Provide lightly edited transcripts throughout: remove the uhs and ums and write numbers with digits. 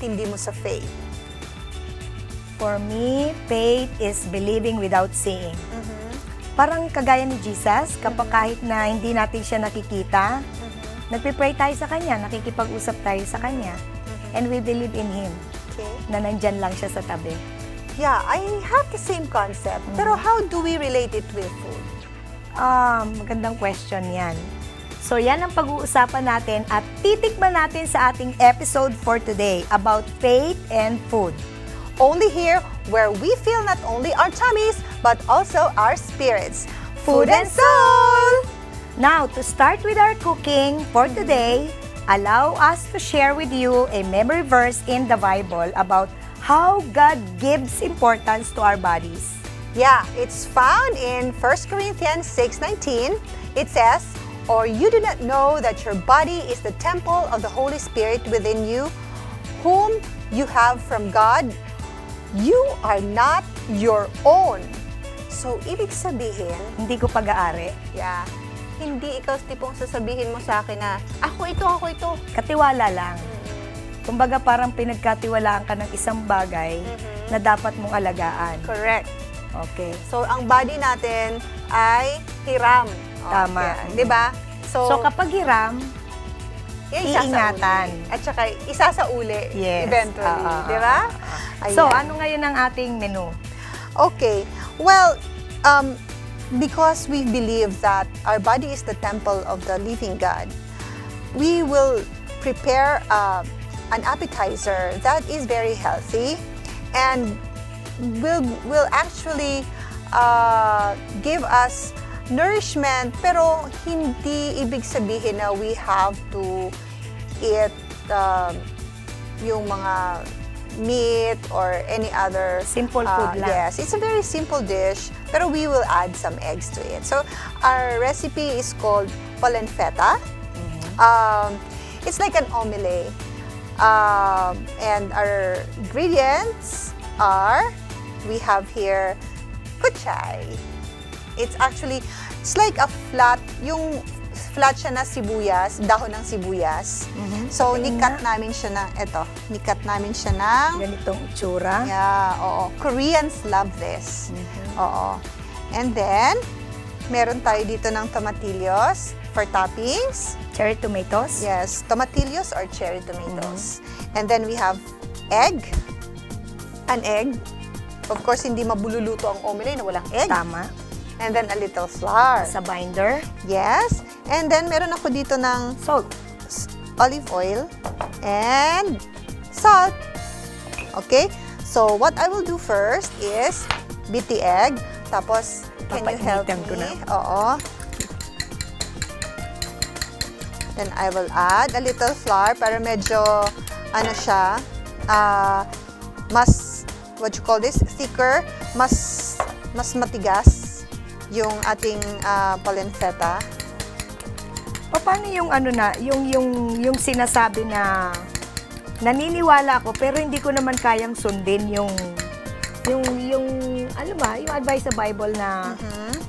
intindi mo sa faith? For me, faith is believing without seeing. Parang kagaya ni Jesus, kapag kahit na hindi natin siya nakikita, nagpipray tayo sa Kanya, nakikipag-usap tayo sa Kanya, and we believe in Him, na nandyan lang siya sa tabi. Yeah, I have the same concept. Pero how do we relate it with food? Magandang question yan. So yan ang pag-uusapan natin at titikman natin sa ating episode for today about faith and food. Only here where we feel not only our tummies, but also our spirits. Food and Soul! Now, to start with our cooking for today, allow us to share with you a memory verse in the Bible about how God gives importance to our bodies. Yeah, it's found in 1 Corinthians 6:19. It says, "Or you do not know that your body is the temple of the Holy Spirit within you, whom you have from God. You are not your own." So, ibig sabihin, Hindi ko pag-aari. yeah, hindi ikaw tipong sasabihin mo sa akin na, ako ito. Katiwala lang. Kumbaga parang pinagkatiwalaan ka ng isang bagay na dapat mong alagaan. Correct. Okay. So, ang body natin ay hiram. Tama. Okay. Diba? So kapag hiram, iingatan. At saka isasauli eventually. Diba? So, ano ngayon ang ating menu? Okay. Well, because we believe that our body is the temple of the living God, we will prepare an appetizer that is very healthy and will actually give us nourishment, pero hindi ibig sabihin na we have to eat yung mga meat or any other simple food lang. Yes, it's a very simple dish, pero we will add some eggs to it. So our recipe is called polenta. It's like an omelette. And our ingredients are, we have here kuchay. It's like a flat, yung flat siya na sibuyas, dahon ng sibuyas. So, nikat namin siya ng, nikat namin siya ng ganitong itsura. Yeah, oo. Koreans love this. Oo. And then, meron tayo dito ng tomatillos for toppings. Cherry tomatoes. Yes, tomatillos or cherry tomatoes. And then we have egg. An egg. Of course, hindi mabululuto ang omelette na walang egg. Tama. And then a little flour. Sa binder. Yes. And then meron ako dito ng Salt. olive oil and salt. Okay? So, what I will do first is beat the egg. Tapos, can you help me? Papainitan ko na. Oo. Then I will add a little flour para medyo, ano siya, mas, what you call this, thicker, mas matigas yung ating polenta. Paano yung ano na, yung sinasabi na naniniwala ako pero hindi ko naman kayang sundin yung ano ba, yung advice sa Bible na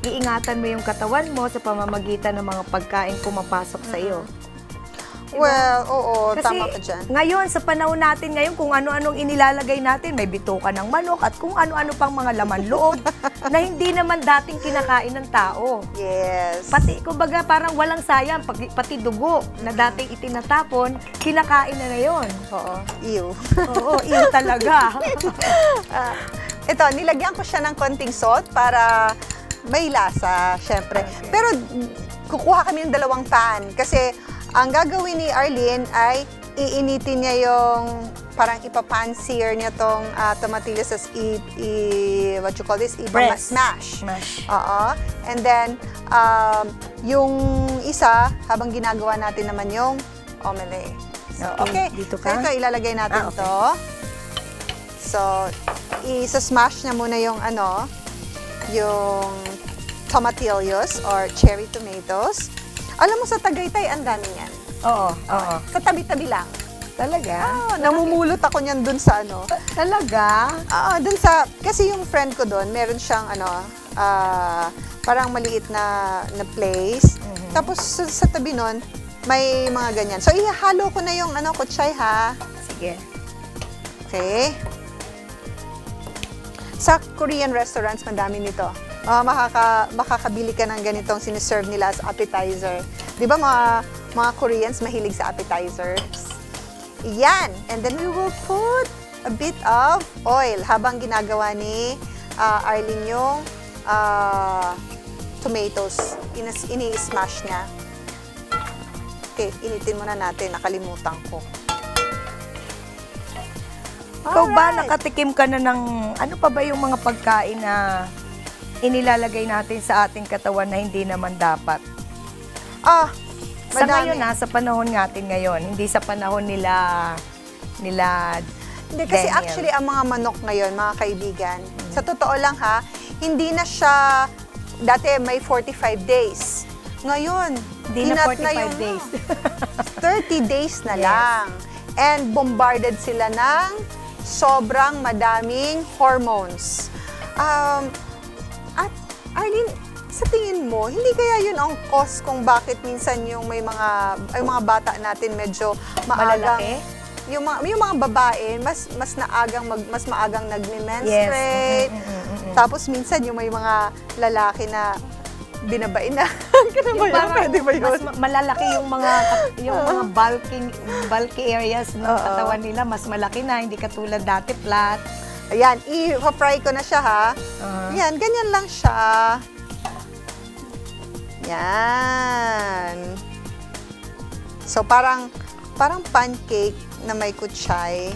iingatan mo yung katawan mo sa pamamagitan ng mga pagkain pumapasok sa iyo. Diba? Well, oo, Kasi tama ka dyan. ngayon, sa panahon natin ngayon, kung ano-anong inilalagay natin, may bituka ng manok at kung ano-ano pang mga laman loob na hindi naman dating kinakain ng tao. Yes. Pati, kumbaga, parang walang sayang, pati dugo na dating itinatapon, kinakain na ngayon. Oo, ew. Oo, iyo talaga. Ito, nilagyan ko siya ng konting salt para may lasa, syempre. Okay. Pero, kukuha kami ng 2 pan kasi ang gagawin ni Arlene ay iinitin niya yung parang ipapansear niya tong tomatillos as what you call this? Smash. Oo. And then, yung isa, habang ginagawa natin naman yung omelette. So, okay. Dito ka? So, ito, ilalagay natin to. So, isa-smash niya muna yung yung tomatillos or cherry tomatoes. Alam mo, sa Tagaytay, ang dami niyan. Oo. Sa tabi-tabi lang. Talaga? Namumulot ako niyan dun sa Talaga? dun sa, kasi yung friend ko dun, meron siyang parang maliit na place. Tapos sa tabi nun, may mga ganyan. So, ihahalo ko na yung kutsay, ha? Sige. Okay. Sa Korean restaurants, madami nito. Makakabili ka ng ganitong siniserve nila as appetizer. Di ba mga Koreans mahilig sa appetizers? Yan. And then we will put a bit of oil habang ginagawa ni Arlene yung tomatoes. Ini-smash niya. Okay, initin muna natin. Nakalimutan ko. Ikaw ba, Alright. nakatikim ka na ng, ano pa ba yung mga pagkain na inilalagay natin sa ating katawan na hindi naman dapat? Sa Madami. ngayon sa panahon natin ngayon, hindi sa panahon nila Hindi, kasi Daniel. actually, ang mga manok ngayon, mga kaibigan, sa totoo lang ha, hindi na siya, dati may 45 days. Ngayon, Hindi na hinat 45 yung days. 30 days na Yes. lang. And bombarded sila ng sobrang madaming hormones. At Arlene, sa tingin mo, hindi kaya yun ang cause kung bakit minsan yung may mga bata natin medyo maagang, Malalaki? yung mga babae mas maagang nagme-menstruate. Yes. Tapos minsan yung may mga lalaki na binabain na. Yung parang Pwede ba yun? mas malalaki yung mga bulky areas ng katawan nila, mas malaki na, hindi katulad dati flat. Ayan, i-fry ko na siya ha. Yan, ganyan lang siya. Yan. So parang pancake na may kutsay.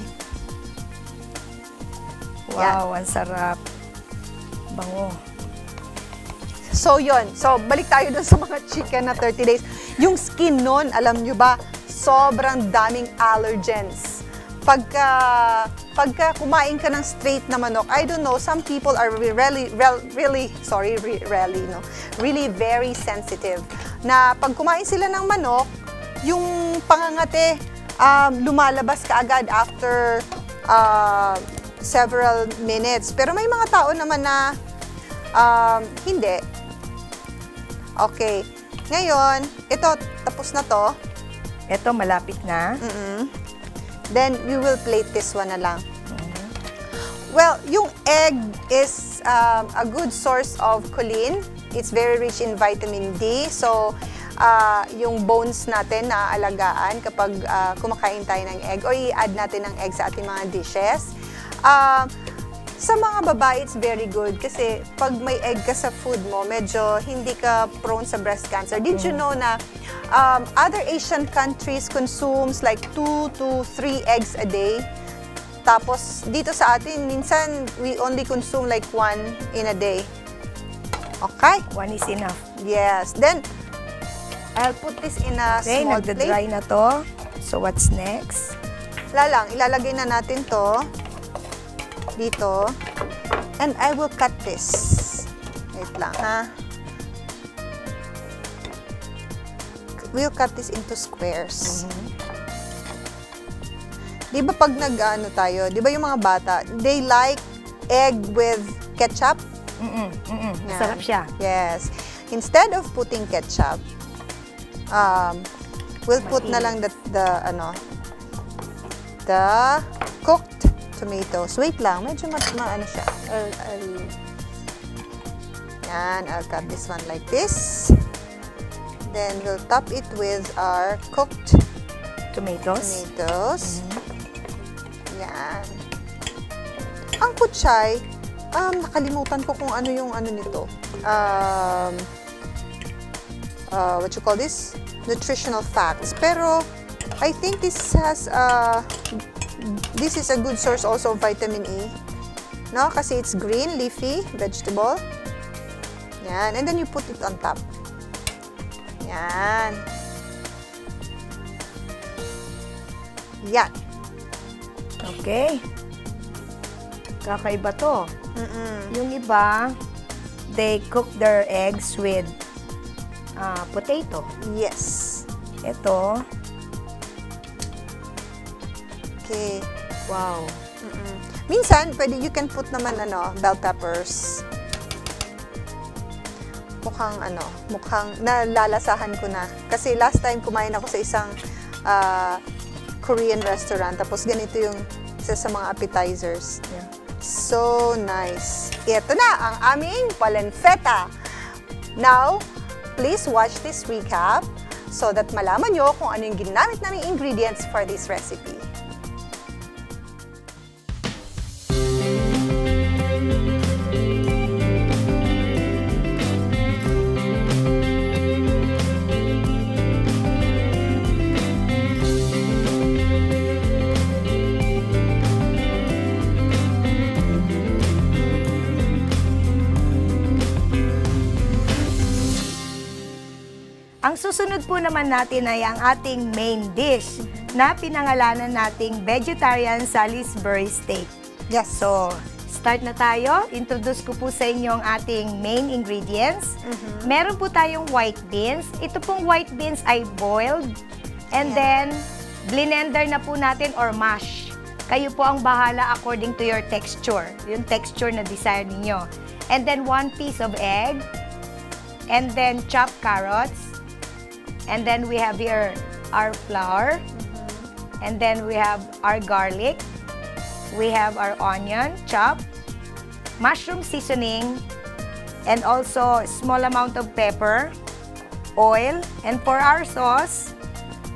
Wow, ang sarap. Bango. So yun. So balik tayo dun sa mga chicken na 30 days. Yung skin nun, alam nyo ba, sobrang daming allergens. Pagka kumain ka ng straight na manok, I don't know, some people are really very sensitive. Na pag kumain sila ng manok, yung pangangate, lumalabas ka agad after several minutes. Pero may mga tao naman na hindi. Okay. Ngayon, ito, tapos na to. Ito, malapit na. Then, we will plate this one na lang. Well, yung egg is a good source of choline. It's very rich in vitamin D. So, yung bones natin na alagaan kapag kumakain tayo ng egg o i-add natin ng egg sa ating mga dishes. Sa mga babae, it's very good kasi pag may egg ka sa food mo, medyo hindi ka prone sa breast cancer. Did you know na other Asian countries consumes like 2 to 3 eggs a day? Tapos dito sa atin, minsan we only consume like 1 in a day. Okay? 1 is enough. Yes. Then, I'll put this in a Okay, small plate. nagda-dry na to. So, what's next? Ilalagay na natin to dito. And I will cut this. Wait lang, ha? We'll cut this into squares. Di ba pag nag-ano tayo, di ba yung mga bata, they like egg with ketchup? Yan. Masarap siya. Yes. Instead of putting ketchup, we'll put na lang the cooked tomatoes. Wait lang, medyo ano siya. I'll cut this one like this. Then we'll top it with our cooked Tomatoes. Yan. Ang kutsay, nakalimutan ko kung ano yung ano nito. What you call this? Nutritional facts. Pero, I think this is a good source also of vitamin E. No? Kasi it's green, leafy, vegetable. Yan. And then you put it on top. Yan. Yan. Okay. Kakaiba to. Yung iba, they cook their eggs with potato. Yes. Ito, Okay. wow. Minsan, you can put naman bell peppers. Mukhang nalalasahan ko na. Kasi last time kumain ako sa isang Korean restaurant, tapos ganito yung isa sa mga appetizers. Yeah. So nice. Ito na ang aming palenfeta. Now, please watch this recap so that malaman nyo kung ano yung ginamit naming ingredients for this recipe. Ang susunod po naman natin ay ang ating main dish na pinangalanan nating vegetarian Salisbury steak. Yes. So, start na tayo. Introduce ko po sa inyo ang ating main ingredients. Meron po tayong white beans. Ito pong white beans ay boiled. And then, blender na po natin or mash. Kayo po ang bahala according to your texture. Yung texture na desire ninyo. And then, 1 piece of egg. And then, chopped carrots. And then we have here our flour. And then we have our garlic. We have our onion chopped. Mushroom seasoning. And also small amount of pepper. Oil. And for our sauce,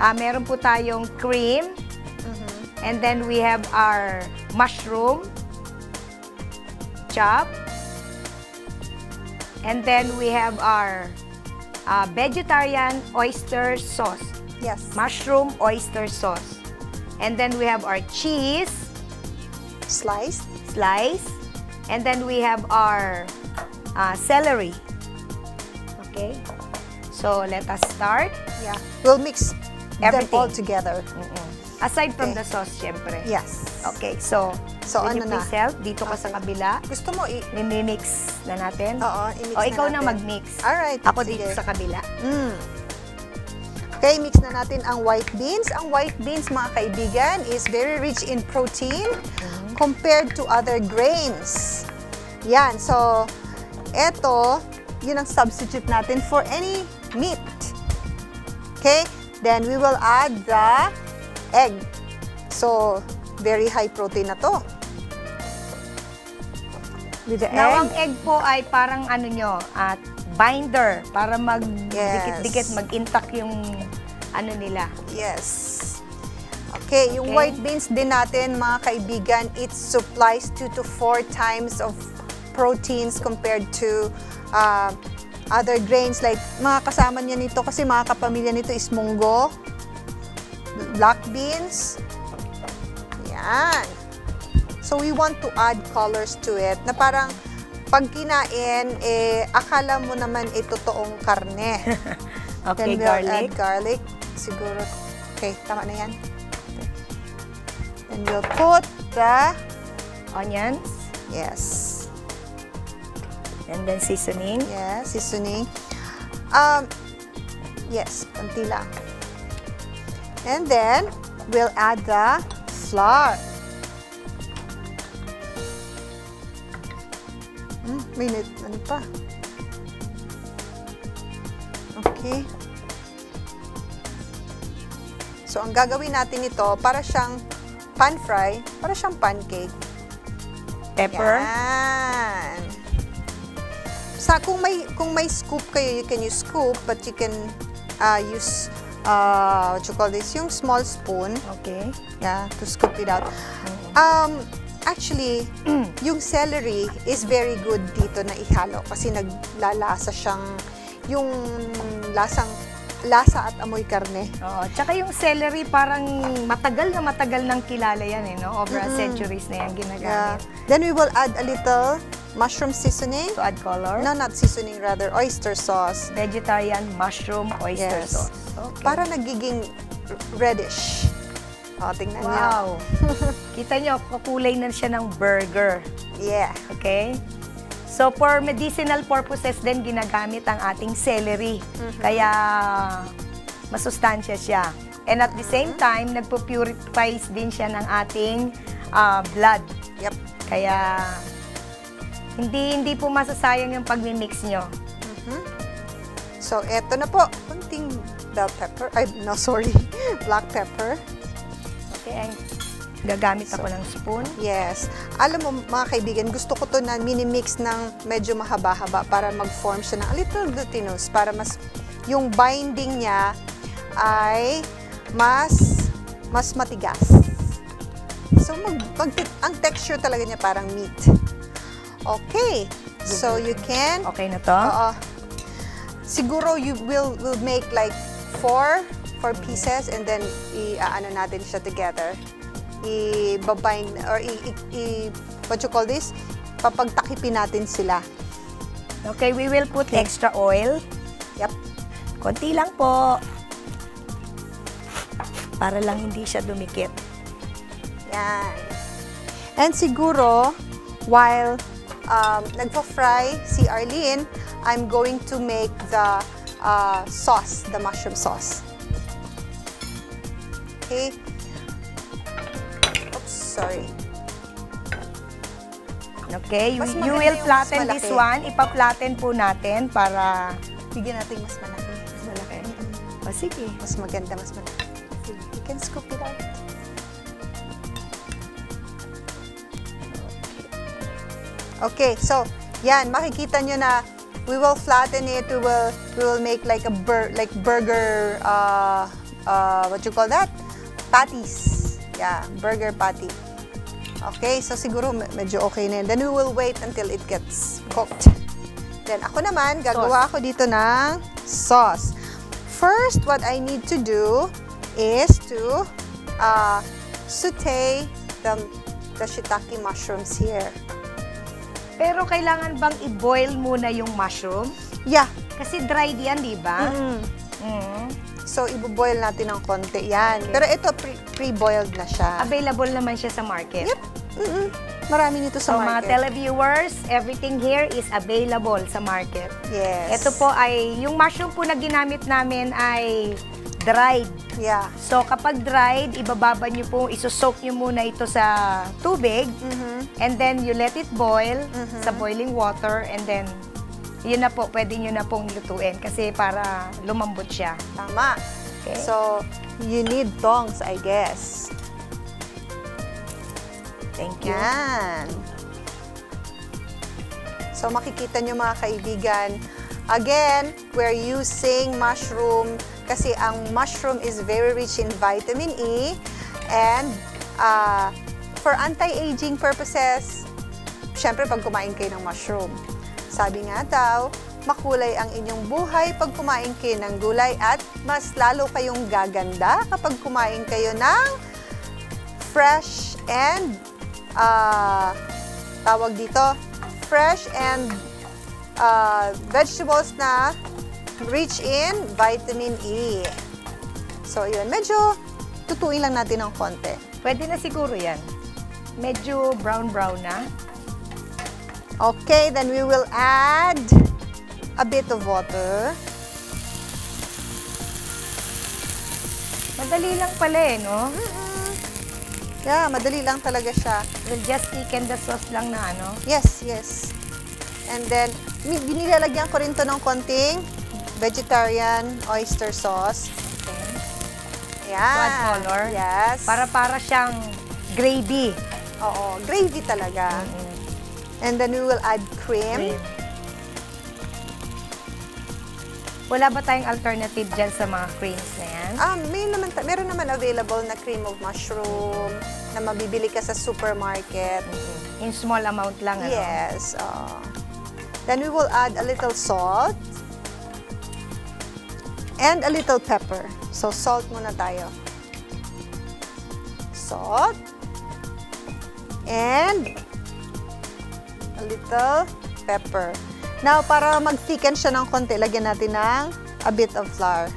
meron po tayong cream. And then we have our mushroom chopped. And then we have our vegetarian oyster sauce. Yes. Mushroom oyster sauce. And then we have our cheese. Sliced. And then we have our celery. Okay. So, let us start. Yeah. We'll mix them all Everything. together. Aside from Okay. the sauce, syempre. Yes. Okay, so ano can you na? please help? Dito ka sa kabila. Gusto mo Mimix na natin. Oo, i-mix O, ikaw na natin. mag-mix. Alright. Ako sige. dito sa kabila. Okay, mix na natin ang white beans. Ang white beans, mga kaibigan, is very rich in protein compared to other grains. Yan. So, eto, yun ang substitute natin for any meat. Okay? Then, we will add the egg. So, very high protein na to. With the Now, ang egg. egg po ay parang ano nyo, binder, para mag-dikit-dikit, Yes. mag-intact yung ano nila. Yes. Okay, yung Okay. white beans din natin, mga kaibigan, it supplies 2 to 4 times of proteins compared to other grains. Like, mga kasama niya nito, kasi mga kapamilya nito is munggo, black beans. Yan. So, we want to add colors to it na parang pag kinain, akala mo naman totoong karne. Okay, Then we'll garlic. add garlic. Siguro. Okay, tama na yan. Then we'll put the, Onions. yes, And then seasoning. yes, seasoning. Yes, konti lang. And then, we'll add the flour. Minute, ano pa? Okay. So, ang gagawin natin ito, para siyang pan fry, para siyang pancake. Pepper. Yan. Kung may scoop kayo, you can use scoop, but you can use what you call this, yung small spoon, Okay. yeah, to scoop it out. Actually, yung celery is very good dito na ihalo kasi naglalasa siyang yung lasa at amoy karne. Oo. Tsaka yung celery, parang matagal nang kilala yan, eh, no? Over a centuries na yan Yeah. ginagamit. Then we will add a little mushroom seasoning. To add color. No, not seasoning, rather oyster sauce. Vegetarian mushroom oyster Yes. sauce. Okay. Para nagiging reddish. O, tingnan niyo. Wow. Kita nyo, kakulay na siya ng burger. Yeah. Okay? So, for medicinal purposes din, ginagamit ang ating celery. Kaya, masustansya siya. And at the same time, nagpo-purifies din siya ng ating blood. Yep. Kaya, hindi po masasayang yung pagmi-mix nyo. So, eto na po. Kunting bell pepper. Ay, no, sorry. Black pepper. Okay? Gagamit ako ng spoon. Yes. Alam mo, mga kaibigan, gusto ko to na mini-mix ng medyo mahaba-haba para mag-form siya ng a little glutinous, para mas, yung binding niya ay mas matigas. So, ang texture talaga niya parang meat. Okay. So, you can... Okay na to? Siguro, you will make like 4 pieces and then ano natin siya together. I-bind or what you call this? Papagtakipin natin sila. Okay, we will put extra oil. Yep. Konti lang po. Para lang hindi siya dumikit. Yan. And siguro, while nagpa-fry si Arlene, I'm going to make the sauce, the mushroom sauce. Okay. Oops, sorry. Okay, Mas you maganda will yung flatten mas this malaki. one. Ipa-flatten po natin para... Bigyan natin mas malaki. Mas malaki. O, sige. Mas maganda, mas malaki. You can scoop it out. Okay, so, yan, makikita nyo na we will flatten it, we will make like a burger, what you call that? Patties. Yeah, burger patty. Okay, so siguro medyo okay na yun. Then we will wait until it gets cooked. Then ako naman, gagawa ako dito ng sauce. First, what I need to do is to saute the shiitake mushrooms here. Pero kailangan bang i-boil muna yung mushroom? Yeah. Kasi dried yan, di ba? So, ibo-boil natin ng konti. Yan. Pero ito, pre-boiled na siya. Available naman siya sa market. Yep. Marami nito sa So, mga market. televiewers, everything here is available sa market. Yes. Ito po ay, yung mushroom po na ginamit namin ay dried. Yeah. So, kapag dried, ibababa nyo po, isosoak nyo muna ito sa tubig, and then you let it boil sa boiling water, and then, yun na po, pwede nyo na pong lutuin kasi para lumambot siya. Tama. Okay. So, you need tongs, I guess. Thank you. Yan. So, makikita nyo mga kaibigan, again, we're using mushroom kasi ang mushroom is very rich in vitamin E and for anti-aging purposes, syempre pag kumain kayo ng mushroom. Sabi nga daw, makulay ang inyong buhay pag kumain kayo ng gulay at mas lalo kayong gaganda kapag kumain kayo ng fresh and tawag dito, fresh and vegetables na rich in vitamin E. So, yun. Medyo tutuin lang natin ng konti. Pwede na siguro yan. Medyo brown-brown na. Okay, then we will add a bit of water. Madali lang pala eh, no? Yeah, madali lang talaga siya. We'll just thicken the sauce lang na ano. Yes, yes. And then, nilalagyan ko rin to ng konting vegetarian oyster sauce. Okay. Yan. To add color. Yes. Para siyang gravy. Oo, gravy talaga. And then we will add cream. Wala ba tayong alternative dyan sa mga creams na yan? Meron naman available na cream of mushroom na mabibili ka sa supermarket. In small amount lang, ano? Yes. Then we will add a little salt and a little pepper. So, salt muna tayo. Salt. And a little pepper. Now, para mag-thicken siya ng konti, lagyan natin ng a bit of flour.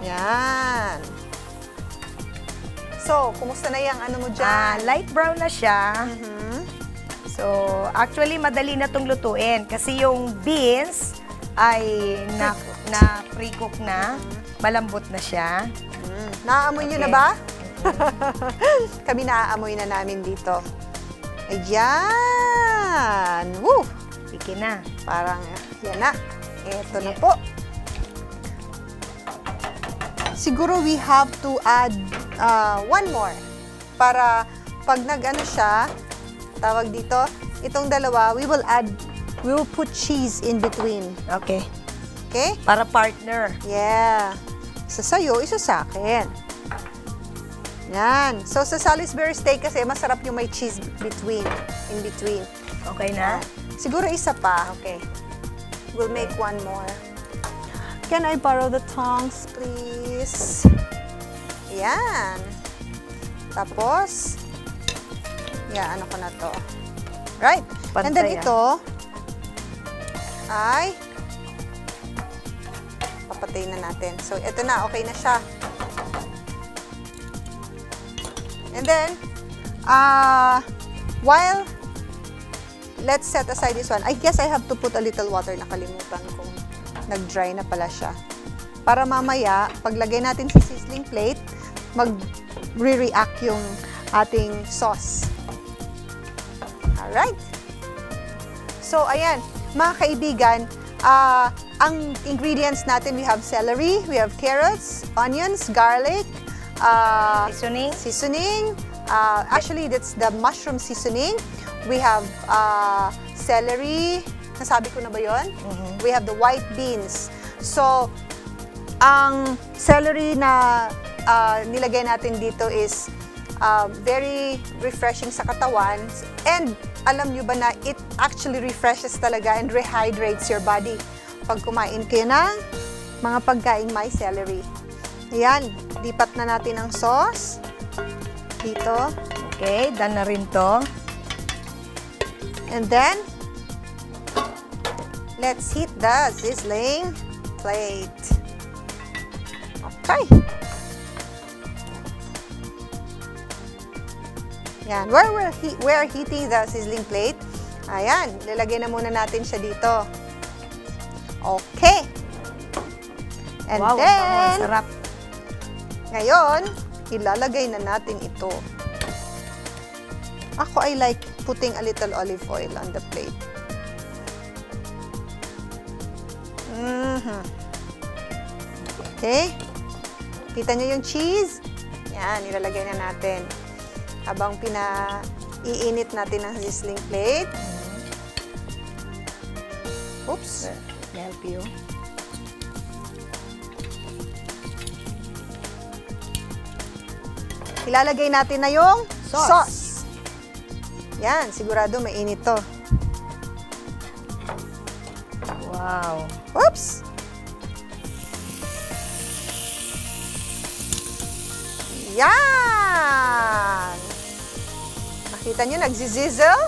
Yan. So, kumusta na yung ano mo dyan? Light brown na siya. So, actually, madali na itong lutuin. Kasi yung beans ay na-pre-cook na. Malambot na siya. Naaamoy nyo na ba? Kami naaamoy na namin dito. Ayan! Woo! Sige na. Parang, yan na. Ito na po. siguro we have to add one more. Para pag nag-ano siya, tawag dito, itong dalawa, we will put cheese in between. Okay. Okay? Para partner. Yeah. Isa sa'yo, isa sa akin. Yan. So, sa Salisbury steak kasi, masarap yung may cheese in between. Okay na? Siguro isa pa. Okay. We'll make one more. Can I borrow the tongs, please? Yan. Tapos, ano ko na to. Right. And then ito, ay, papatayin na natin. So, ito na. Okay na siya. And then, while, let's set aside this one. I guess I have to put a little water. Nakalimutan kong nag-dry na pala siya. Para mamaya, paglagay natin sa sizzling plate, mag-react yung ating sauce. Alright. So, ayan. Mga kaibigan, ang ingredients natin, we have celery, we have carrots, onions, garlic, seasoning. Actually, that's the mushroom seasoning. We have celery. Nasabi ko na ba yun? We have the white beans. So, ang celery na nilagay natin dito is very refreshing sa katawan. And alam nyo ba na it actually refreshes talaga and rehydrates your body pag kumain kayo ng mga pagkain may celery. Ayan, lipat na natin ang sauce dito. Okay, done na rin to. And then, let's heat the sizzling plate. Okay. Yan, we're heating the sizzling plate. Ayan, lalagay na muna natin siya dito. Okay. And wow, then, sarap. Ngayon, ilalagay na natin ito. Ako, I like putting a little olive oil on the plate. Okay. Kita nyo yung cheese? Yan, ilalagay na natin. Habang iinit natin ang sizzling plate. Oops. Help you. Ilalagay natin na yung sauce. Yan, sigurado mainit to. Wow. Oops! Yan! Nakita nyo, nagsizizzle?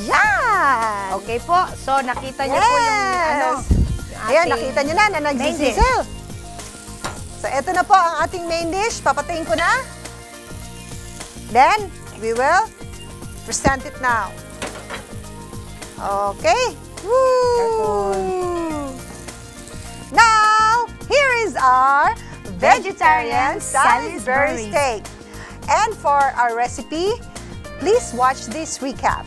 Yan! Okay po. So, nakita niyo po yung Ayan, nakita nyo na nagsizizzle. So, ito na po ang ating main dish. Papatayin ko na. Then, we will present it now. Okay. Woo! Now, here is our vegetarian Salisbury steak. And for our recipe, please watch this recap.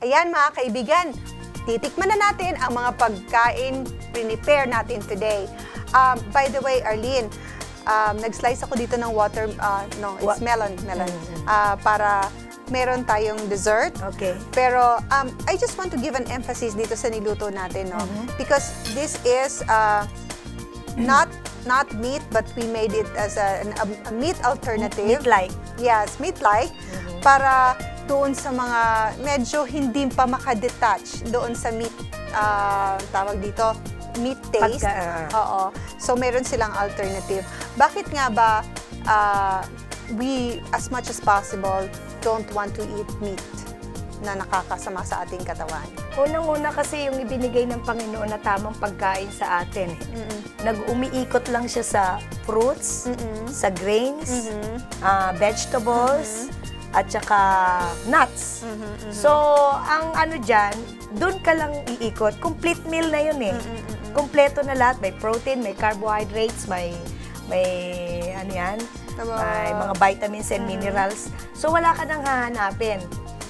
Ayan mga kaibigan, titikman na natin ang mga pagkain prepare natin today. By the way, Arlene, nag-slice ako dito ng it's melon. Para meron tayong dessert. Okay. Pero I just want to give an emphasis dito sa niluto natin, no? Because this is not meat, but we made it as a meat alternative. Meat-like. Yes, meat-like. Para doon sa mga medyo hindi pa makadetach doon sa meat, tawag dito, meat taste. Oo. So, meron silang alternative. Bakit nga ba we, as much as possible, don't want to eat meat na nakakasama sa ating katawan? Unang-una kasi yung ibinigay ng Panginoon na tamang pagkain sa atin. Nag-umiikot lang siya sa fruits, sa grains, vegetables, at saka nuts. So, ang ano dyan, dun ka lang iikot. Complete meal na yun eh. Kompleto na lahat. May protein, may carbohydrates, may ano yan, may mga vitamins and minerals. So, wala ka nang hahanapin.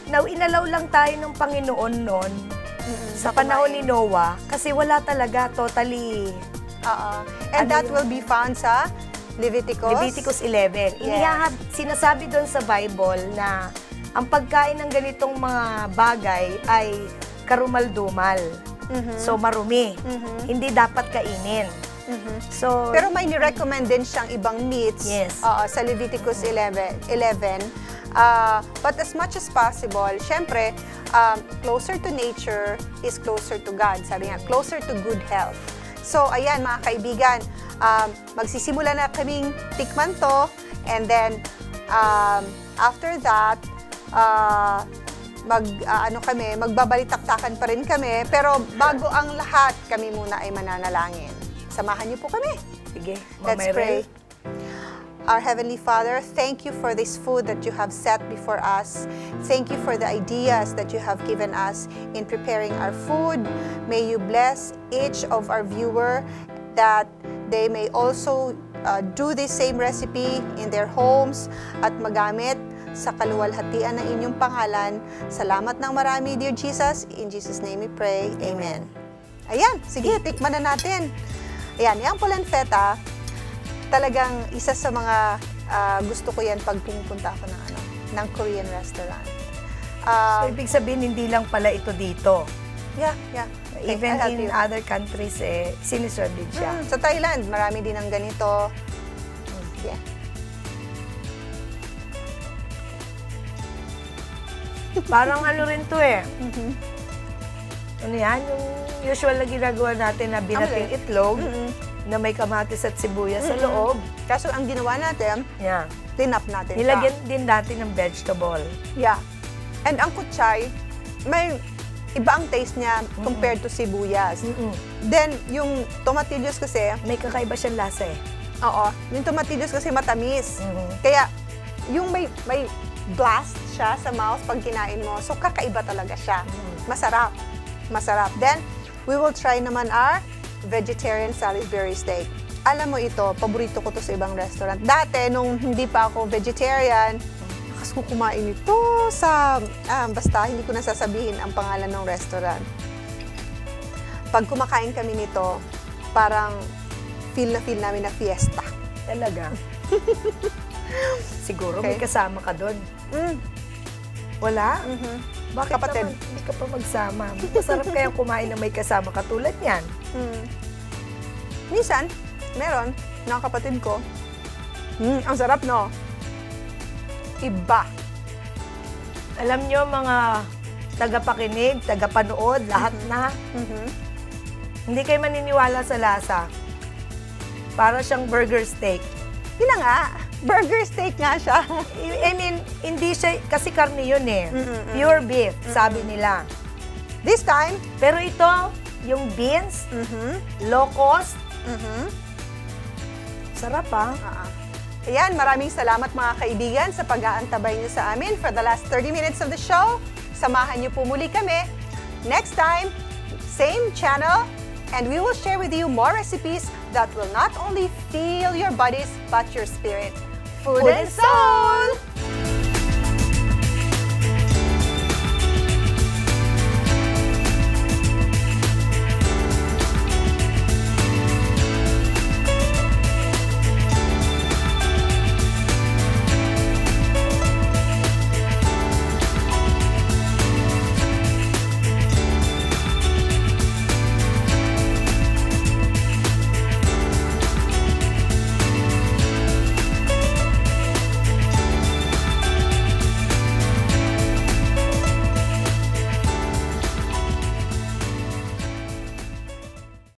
Now, inalaw lang tayo ng Panginoon noon sa panahon ni Noah kasi wala talaga totally. And that will be found sa Leviticus 11. Yes. Sinasabi doon sa Bible na ang pagkain ng ganitong mga bagay ay karumal-dumal. So, marumi. Hindi dapat kainin. So, pero may ni-recommend din siyang ibang meats sa Leviticus 11. But as much as possible, syempre, closer to nature is closer to God. Sabi nga, closer to good health. So, ayan mga kaibigan, magsisimula na kaming tikman to, and then after that, magbabalitaktakan pa rin kami, pero bago ang lahat, kami muna ay mananalangin. Samahan niyo po kami. Sige, let's pray. Our Heavenly Father, thank you for this food that you have set before us. Thank you for the ideas that you have given us in preparing our food. May you bless each of our viewer that they may also do this same recipe in their homes at magamit sa kaluwalhatian ng inyong pangalan. Salamat ng marami, dear Jesus. In Jesus' name we pray. Amen. Ayan, sige, tikman na natin. Ayan, yung polenta, talagang isa sa mga gusto ko yan pag pumupunta ako ng Korean restaurant. So, ibig sabihin, hindi lang pala ito dito. Yeah. Even in other countries, siniserve din siya. Sa Thailand, marami din ng ganito. Yeah. Parang ano rin to eh. Ano yan? Yung usual na ginagawa natin na binating itlog, na may kamatis at sibuyas sa loob. Kaso ang ginawa natin, clean up natin nilagyan din natin ng vegetable. Yeah. And ang kutsay, may iba ang taste niya compared to sibuyas. Then, yung tomatillos kasi, may kakaiba siyang lasa eh. Oo. Yung tomatillos kasi matamis. Kaya, yung may blast siya sa mouth pag kinain mo. So, kakaiba talaga siya. Masarap. Masarap. Then, we will try naman our vegetarian Salisbury steak. Alam mo ito, paborito ko to sa ibang restaurant. Dati, nung hindi pa ako vegetarian, lakas ko kumain ito sa, basta hindi ko na sasabihin ang pangalan ng restaurant. Pag kumakain kami nito, parang feel namin na fiesta. Talaga? Siguro may kasama ka doon. Wala? Bakit kapatid naman hindi ka pa magsama? Masarap kayang kumain na may kasama katulad niyan. Minsan, meron, ng kapatid ko. Ang sarap, no? Iba. Alam nyo, mga tagapakinig, tagapanood, lahat na. Hindi kayo maniniwala sa lasa. Para siyang burger steak. Yun na nga. Burger steak nga siya. I mean, hindi siya, kasi karne yun eh. Pure beef, sabi nila. This time, pero ito, yung beans, low cost, sarap ah. Ayan, maraming salamat mga kaibigan sa pag-aantabay niyo sa amin for the last 30 minutes of the show. Samahan niyo po muli kami. Next time, same channel, and we will share with you more recipes that will not only fill your bodies, but your spirit. Food and Soul!